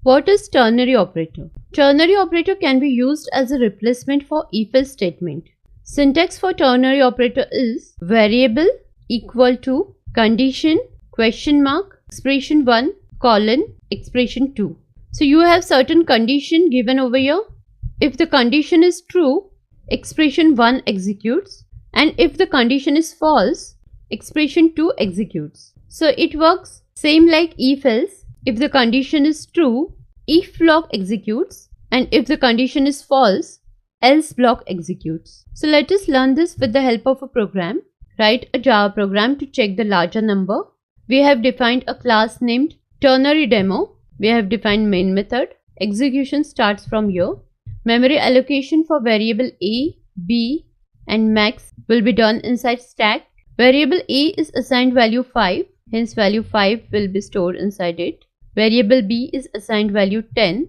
What is ternary operator? Ternary operator can be used as a replacement for if-else statement. Syntax for ternary operator is variable equal to condition question mark expression 1 colon expression 2. So you have certain condition given over here. If the condition is true, expression 1 executes, and if the condition is false, expression 2 executes. So it works same like if-else. If the condition is true, if block executes, and if the condition is false, else block executes. So let us learn this with the help of a program. Write a Java program to check the larger number. We have defined a class named Ternary Demo. We have defined main method. Execution starts from here. Memory allocation for variable a, b, and max will be done inside stack. Variable a is assigned value 5, hence value 5 will be stored inside it. Variable b is assigned value 10,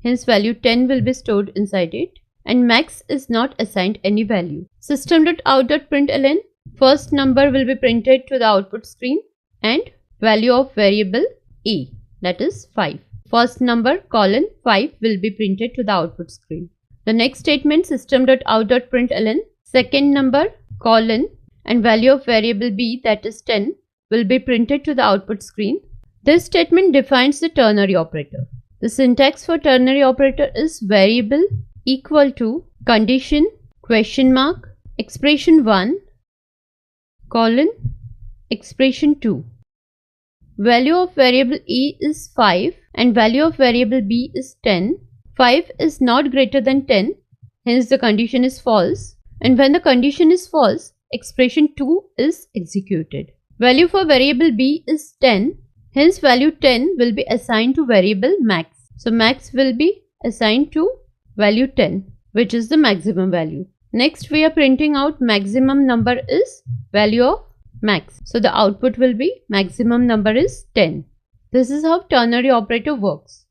hence value 10 will be stored inside it. And max is not assigned any value. System.out.println, first number will be printed to the output screen and value of variable a, that is 5. First number colon 5 will be printed to the output screen. The next statement system.out.println, second number colon and value of variable b, that is 10, will be printed to the output screen. This statement defines the ternary operator. The syntax for ternary operator is variable equal to condition question mark expression 1 colon expression 2. Value of variable a is 5 and value of variable b is 10. 5 is not greater than 10, hence the condition is false, and when the condition is false, expression 2 is executed. Value for variable b is 10, hence value 10 will be assigned to variable max. So max will be assigned to value 10, which is the maximum value. Next we are printing out maximum number is value of max. So the output will be maximum number is 10. This is how ternary operator works.